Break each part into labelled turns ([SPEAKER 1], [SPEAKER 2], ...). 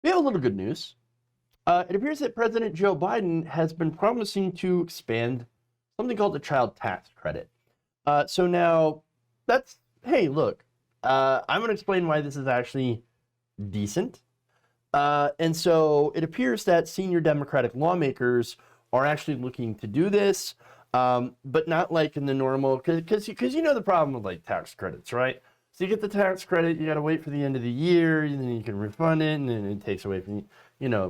[SPEAKER 1] We have a little good news. It appears that President Joe Biden has been promising to expand something called the child tax credit. So now that's, hey, look, I'm going to explain why this is actually decent. And so it appears that senior Democratic lawmakers are actually looking to do this, but not like in the normal, because you know the problem with like tax credits, right? So you get the tax credit, you got to wait for the end of the year, and then you can refund it, and then it takes away from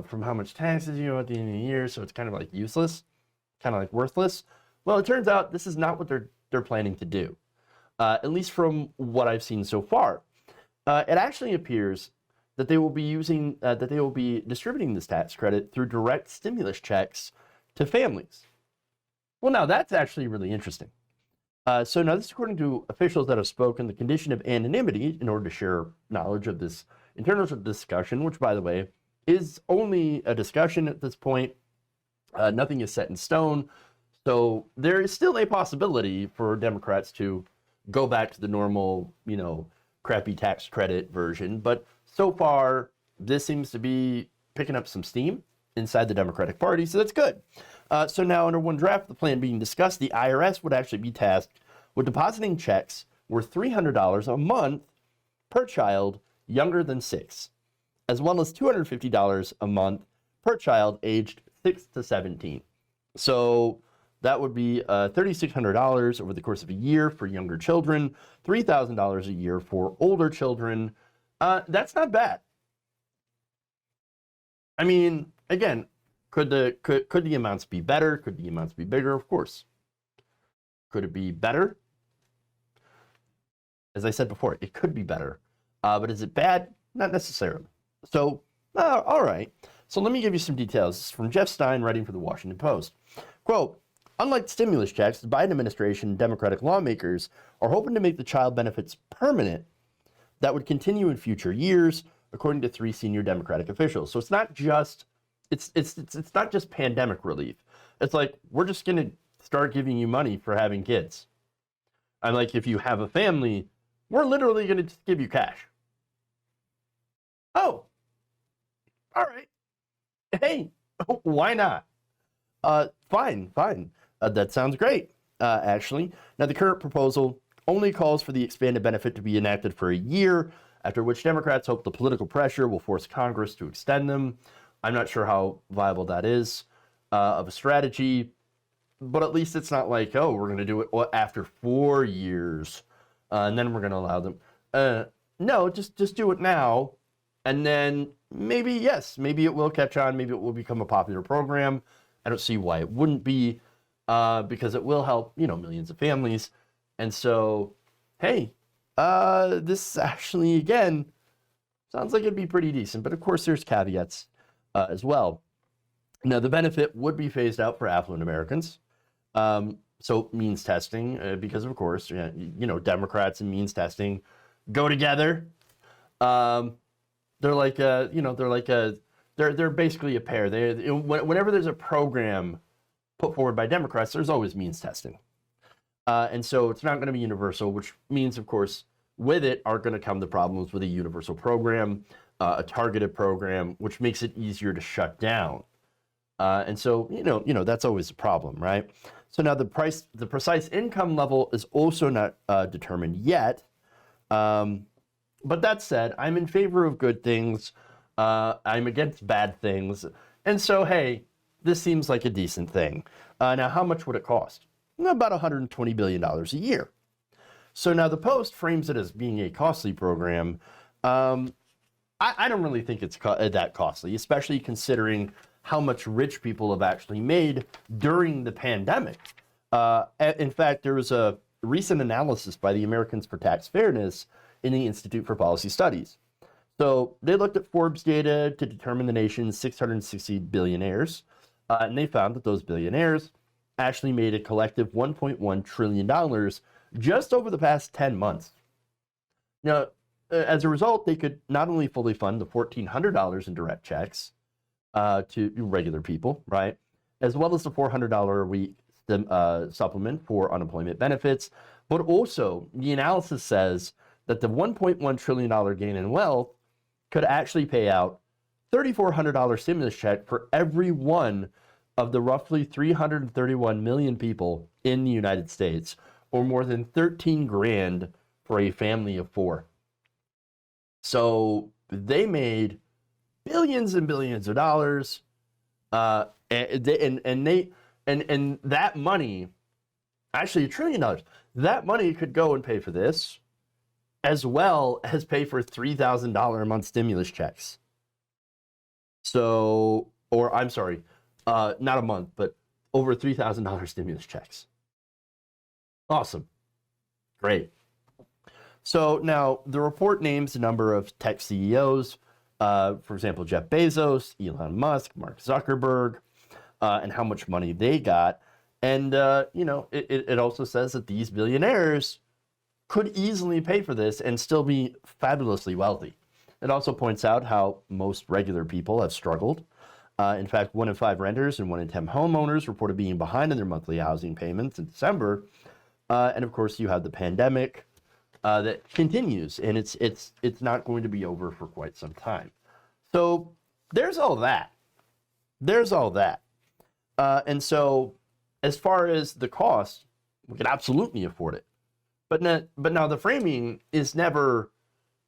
[SPEAKER 1] from how much taxes you owe at the end of the year. So it's kind of like useless, kind of like worthless. Well, it turns out this is not what they're planning to do, at least from what I've seen so far. It actually appears that they will be distributing this tax credit through direct stimulus checks to families. Well, now that's actually really interesting. So now this is according to officials that have spoken the condition of anonymity in order to share knowledge of this internal discussion, which, by the way, is only a discussion at this point. Nothing is set in stone. So there is still a possibility for Democrats to go back to the normal, crappy tax credit version. But so far, this seems to be picking up some steam inside the Democratic Party, so that's good. So now, under one draft of the plan being discussed, the IRS would actually be tasked with depositing checks worth $300 a month per child younger than 6, as well as $250 a month per child aged 6 to 17. So that would be $3,600 over the course of a year for younger children, $3,000 a year for older children. That's not bad. I mean, again, could the amounts be better? Could the amounts be bigger? Of course. Could it be better? As I said before, it could be better. But is it bad? Not necessarily. So, all right. So let me give you some details. This is from Jeff Stein, writing for the Washington Post. Quote, unlike stimulus checks, the Biden administration and Democratic lawmakers are hoping to make the child benefits permanent that would continue in future years, according to 3 senior Democratic officials. So it's not just it's not just pandemic relief. It's like, we're just going to start giving you money for having kids. And like, if you have a family, we're literally going to just give you cash. Oh, all right. Hey, why not? Fine. That sounds great, actually. Now, the current proposal only calls for the expanded benefit to be enacted for a year, after which Democrats hope the political pressure will force Congress to extend them. I'm not sure how viable that is of a strategy, but at least it's not like, oh, we're going to do it after 4 years, and then we're going to allow them. No, just do it now, and then maybe it will catch on. Maybe it will become a popular program. I don't see why it wouldn't be, because it will help, millions of families. And so, hey, this actually, again, sounds like it'd be pretty decent. But of course, there's caveats as well. Now, the benefit would be phased out for affluent Americans. So means testing, because of course, Democrats and means testing go together. They're basically a pair. Whenever there's a program put forward by Democrats, there's always means testing. And so it's not going to be universal, which means, of course, with it are going to come the problems with a universal program, a targeted program, which makes it easier to shut down. And so, that's always a problem, right? So now the precise income level is also not determined yet. But that said, I'm in favor of good things. I'm against bad things. And so, hey, this seems like a decent thing. Now, how much would it cost? About $120 billion a year. So now the Post frames it as being a costly program. I don't really think it's that costly, especially considering how much rich people have actually made during the pandemic. In fact, there was a recent analysis by the Americans for Tax Fairness in the Institute for Policy Studies. So they looked at Forbes data to determine the nation's 660 billionaires, and they found that those billionaires actually made a collective $1.1 trillion just over the past 10 months. Now, as a result, they could not only fully fund the $1,400 in direct checks to regular people, right, as well as the $400 a week supplement for unemployment benefits, but also the analysis says that the $1.1 trillion gain in wealth could actually pay out $3,400 stimulus check for every one of the roughly 331 million people in the United States, or more than 13 grand for a family of four. So they made billions and billions of dollars, and that money, actually $1 trillion, that money could go and pay for this, as well as pay for $3,000 a month stimulus checks. So, or I'm sorry, not a month, but over $3,000 stimulus checks. Awesome. Great. So now the report names a number of tech CEOs, for example, Jeff Bezos, Elon Musk, Mark Zuckerberg, and how much money they got. And, it also says that these billionaires could easily pay for this and still be fabulously wealthy. It also points out how most regular people have struggled. In fact, 1 in 5 renters and 1 in 10 homeowners reported being behind in their monthly housing payments in December. And of course, you have the pandemic that continues, and it's not going to be over for quite some time. So there's all that. And so as far as the cost, we could absolutely afford it. But now the framing is never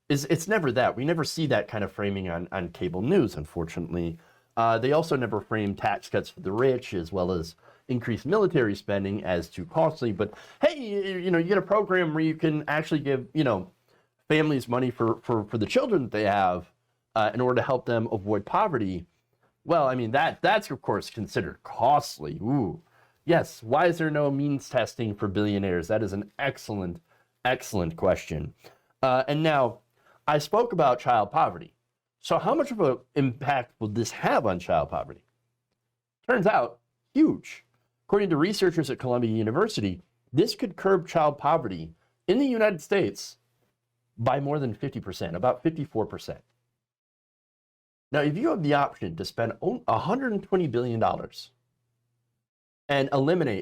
[SPEAKER 1] that. We never see that kind of framing on cable news, unfortunately. They also never frame tax cuts for the rich, as well as increased military spending, as too costly. But hey, you get a program where you can actually give families money for the children that they have in order to help them avoid poverty. Well, I mean that's of course considered costly. Ooh, yes. Why is there no means testing for billionaires? That is an excellent question. And now, I spoke about child poverty. So how much of an impact will this have on child poverty? Turns out, huge. According to researchers at Columbia University, this could curb child poverty in the United States by more than 50%, about 54%. Now, if you have the option to spend $120 billion and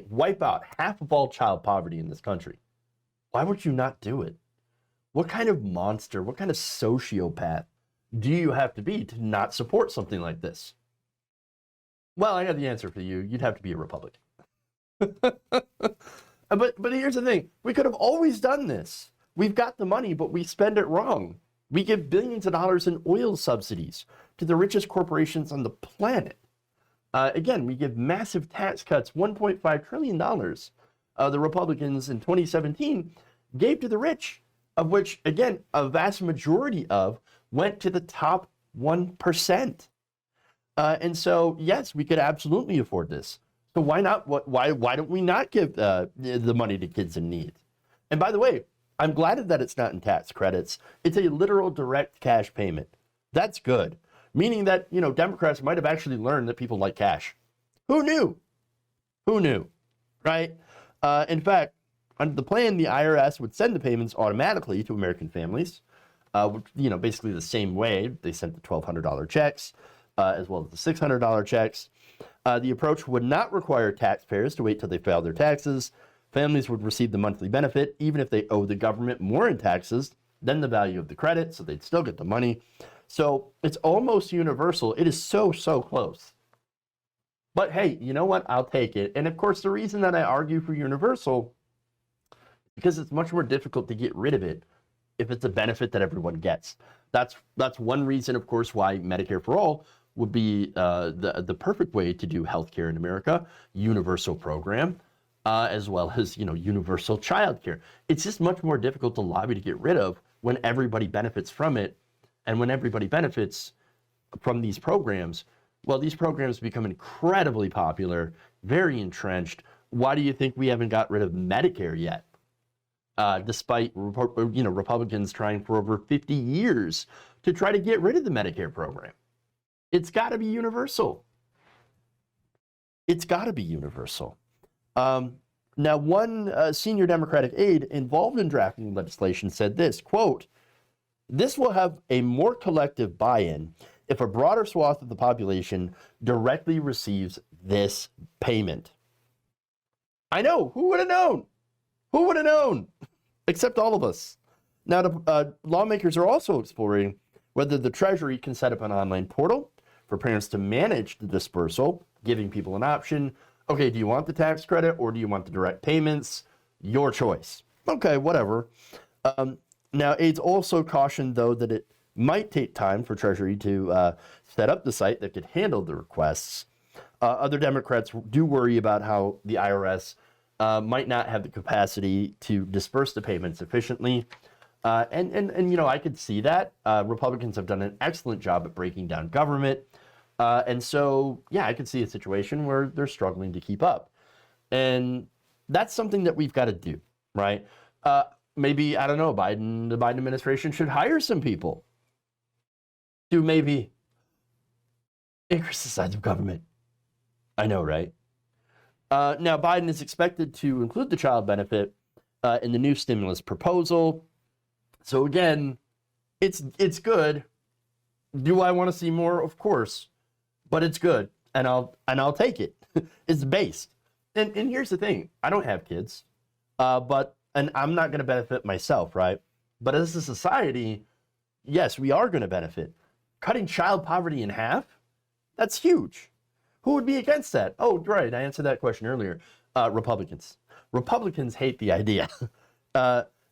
[SPEAKER 1] wipe out half of all child poverty in this country, why would you not do it? What kind of monster, what kind of sociopath do you have to be to not support something like this? Well, I got the answer for you. You'd have to be a Republican. But here's the thing. We could have always done this. We've got the money, but we spend it wrong. We give billions of dollars in oil subsidies to the richest corporations on the planet. Again, we give massive tax cuts, $1.5 trillion. The Republicans in 2017 gave to the rich, of which, again, a vast majority of went to the top 1%. And so, yes, we could absolutely afford this. So why not? Why don't we not give the money to kids in need? And by the way, I'm glad that it's not in tax credits. It's a literal direct cash payment. That's good. Meaning that, Democrats might have actually learned that people like cash. Who knew? Right? In fact, under the plan, the IRS would send the payments automatically to American families, basically the same way they sent the $1,200 checks, as well as the $600 checks. The approach would not require taxpayers to wait till they file their taxes. Families would receive the monthly benefit, even if they owe the government more in taxes than the value of the credit, so they'd still get the money. So it's almost universal. It is so close. But hey, you know what? I'll take it. And of course, the reason that I argue for universal, because it's much more difficult to get rid of it if it's a benefit that everyone gets. That's one reason, of course, why Medicare for All would be the perfect way to do healthcare in America, universal program, as well as universal childcare. It's just much more difficult to lobby to get rid of when everybody benefits from it, and when everybody benefits from these programs. Well, these programs become incredibly popular, very entrenched. Why do you think we haven't got rid of Medicare yet? Despite Republicans trying for over 50 years to try to get rid of the Medicare program. It's got to be universal. Now, one senior Democratic aide involved in drafting legislation said this, quote, "This will have a more collective buy-in if a broader swath of the population directly receives this payment." I know, who would have known? Who would have known? Except all of us. Now, lawmakers are also exploring whether the Treasury can set up an online portal for parents to manage the dispersal, giving people an option. Okay, do you want the tax credit or do you want the direct payments? Your choice. Okay, whatever. Now, aides also cautioned, though, that it might take time for Treasury to set up the site that could handle the requests. Other Democrats do worry about how the IRS might not have the capacity to disperse the payments efficiently. And you know, I could see that. Republicans have done an excellent job at breaking down government. And so, yeah, I could see a situation where they're struggling to keep up. And that's something that we've got to do, right? Maybe, I don't know, the Biden administration should hire some people to maybe increase the size of government. I know, right? Now, Biden is expected to include the child benefit in the new stimulus proposal. So again, it's good. Do I want to see more? Of course, but it's good, and I'll take it. It's based. And here's the thing: I don't have kids, and I'm not going to benefit myself, right? But as a society, yes, we are going to benefit. Cutting child poverty in half, that's huge. Who would be against that? Oh, right, I answered that question earlier. Republicans. Republicans hate the idea.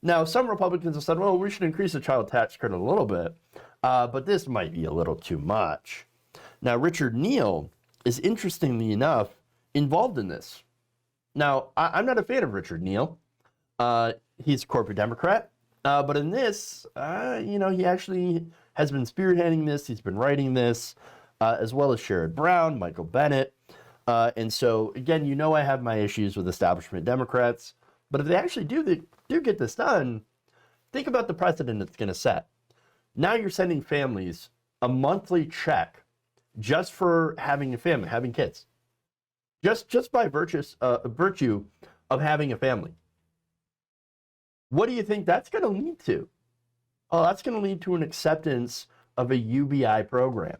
[SPEAKER 1] Now, some Republicans have said, well, we should increase the child tax credit a little bit, but this might be a little too much. Now, Richard Neal is, interestingly enough, involved in this. Now, I'm not a fan of Richard Neal. He's a corporate Democrat, but in this, you know, he actually has been spearheading this. He's been writing this, as well as Sherrod Brown, Michael Bennet. And so, again, you know I have my issues with establishment Democrats, but if they actually do get this done, think about the precedent it's going to set. Now you're sending families a monthly check just for having a family, having kids, just by virtue of having a family. What do you think that's going to lead to? Oh, that's going to lead to an acceptance of a UBI program.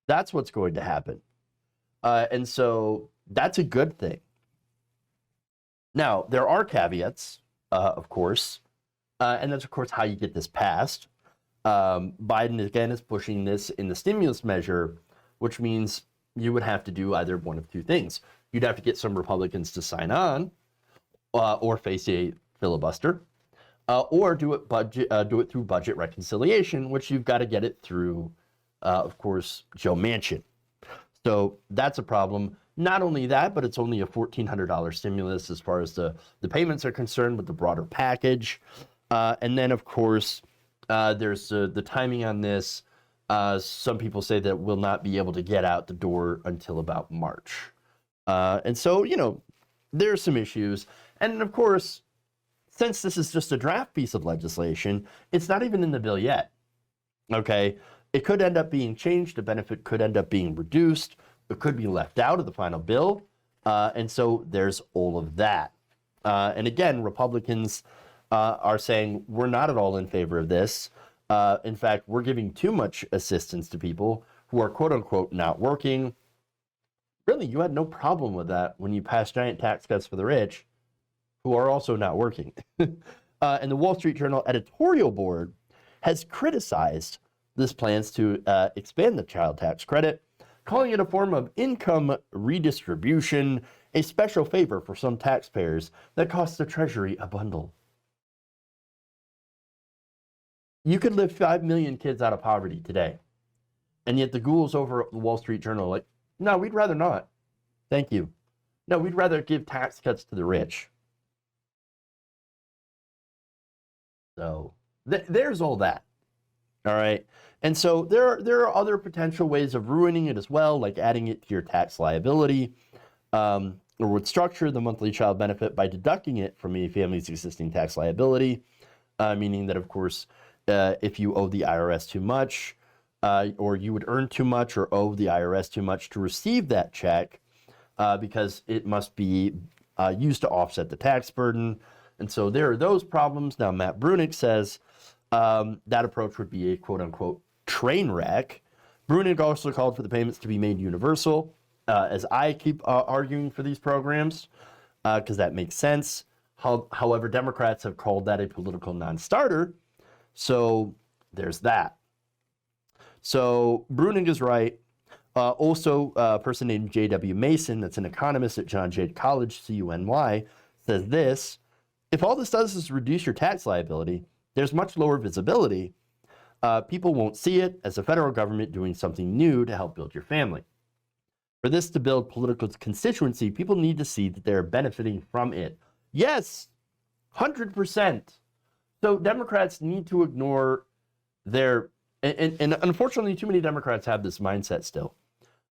[SPEAKER 1] That's what's going to happen. And so that's a good thing. Now, there are caveats, of course, and that's, of course, how you get this passed. Biden, again, is pushing this in the stimulus measure, which means you would have to do either one of two things. You'd have to get some Republicans to sign on or face a filibuster, or do it through budget reconciliation, which you've got to get it through, of course, Joe Manchin. So that's a problem. Not only that, but it's only a $1,400 stimulus as far as the payments are concerned with the broader package. And then, of course, there's the timing on this. Some people say that we'll not be able to get out the door until about March. And so, you know, there's some issues. And of course, since this is just a draft piece of legislation, it's not even in the bill yet. Okay? It could end up being changed. The benefit could end up being reduced. It could be left out of the final bill. And so there's all of that. And again, Republicans are saying we're not at all in favor of this. In fact, we're giving too much assistance to people who are quote unquote not working. Really, you had no problem with that when you passed giant tax cuts for the rich who are also not working. And the Wall Street Journal editorial board has criticized this plans to expand the child tax credit, calling it a form of income redistribution, a special favor for some taxpayers that costs the Treasury a bundle. You could lift 5 million kids out of poverty today, and yet the ghouls over at the Wall Street Journal are like, no, we'd rather not. Thank you. No, we'd rather give tax cuts to the rich. So there's all that. All right. And so there are other potential ways of ruining it as well, like adding it to your tax liability, or would structure the monthly child benefit by deducting it from a family's existing tax liability, meaning that, of course, if you owe the IRS too much, or you would earn too much or owe the IRS too much to receive that check, because it must be used to offset the tax burden. And so there are those problems. Now, Matt Bruenig says that approach would be a quote-unquote train wreck. Bruenig also called for the payments to be made universal, as I keep arguing for these programs, because that makes sense. However, Democrats have called that a political non-starter, so there's that. So Bruenig is right. Also, a person named J.W. Mason, that's an economist at John Jay College, CUNY, says this: if all this does is reduce your tax liability, there's much lower visibility. People won't see it as the federal government doing something new to help build your family. For this to build political constituency, people need to see that they're benefiting from it. Yes, 100%. So Democrats need to ignore their, and unfortunately, too many Democrats have this mindset still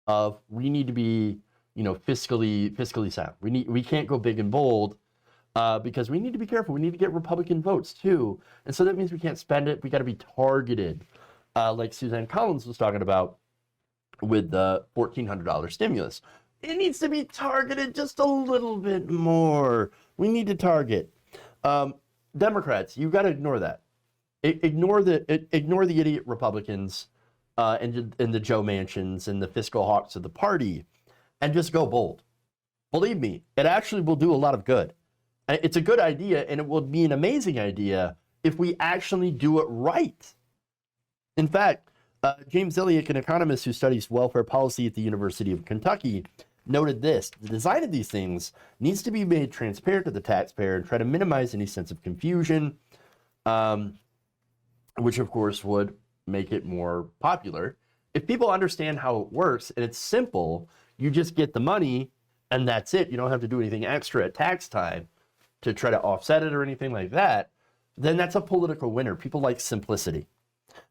[SPEAKER 1] of we need to be, fiscally sound. We can't go big and bold because we need to be careful. We need to get Republican votes too, and so that means we can't spend it. We got to be targeted, like Suzanne Collins was talking about with the $1,400 stimulus. It needs to be targeted just a little bit more. We need to target. Democrats, you've got to ignore that. Ignore the idiot Republicans and the Joe Manchins and the fiscal hawks of the party, and just go bold. Believe me, it actually will do a lot of good. It's a good idea, and it will be an amazing idea if we actually do it right. In fact, James Illiak, an economist who studies welfare policy at the University of Kentucky, noted this: the design of these things needs to be made transparent to the taxpayer and try to minimize any sense of confusion, which of course would make it more popular. If people understand how it works and it's simple, you just get the money and that's it. You don't have to do anything extra at tax time to try to offset it or anything like that. Then that's a political winner. People like simplicity.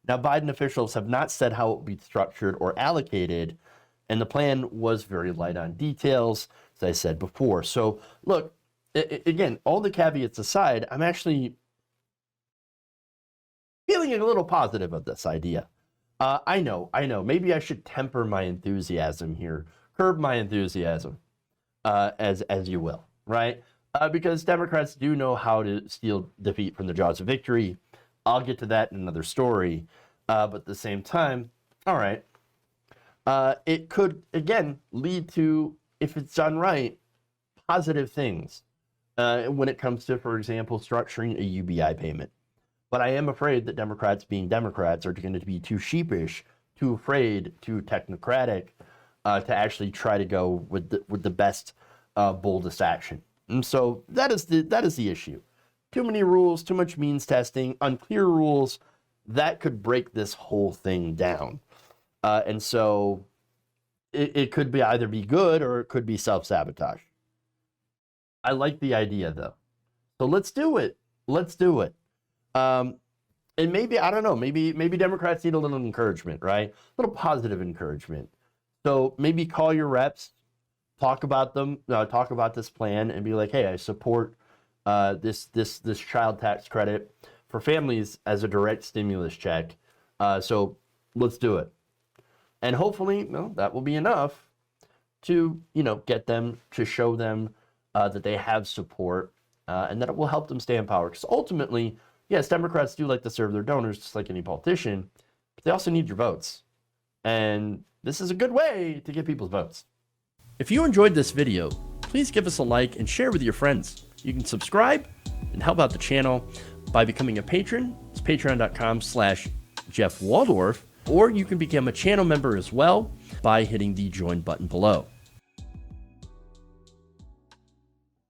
[SPEAKER 1] Now, Biden officials have not said how it will be structured or allocated, and the plan was very light on details, as I said before. So, look, again, all the caveats aside, I'm actually feeling a little positive of this idea. I know. Maybe I should temper my enthusiasm here, curb my enthusiasm, as you will, right? Because Democrats do know how to steal defeat from the jaws of victory. I'll get to that in another story. But at the same time, all right, it could, again, lead to, if it's done right, positive things when it comes to, for example, structuring a UBI payment. But I am afraid that Democrats, being Democrats, are going to be too sheepish, too afraid, too technocratic to actually try to go with the best, boldest action. And so that is the issue. Too many rules, too much means testing, unclear rules, that could break this whole thing down. And so it could be either be good or it could be self-sabotage. I like the idea though. So let's do it. And maybe, I don't know, maybe Democrats need a little encouragement, right? A little positive encouragement. So maybe call your reps, talk about this plan and be like, hey, I support this child tax credit for families as a direct stimulus check. So let's do it. And hopefully, that will be enough to, get them, to show them that they have support and that it will help them stay in power. Because ultimately, yes, Democrats do like to serve their donors just like any politician, but they also need your votes. And this is a good way to get people's votes. If you enjoyed this video, please give us a like and share with your friends. You can subscribe and help out the channel by becoming a patron. It's patreon.com/Jeff Waldorf, or you can become a channel member as well by hitting the join button below.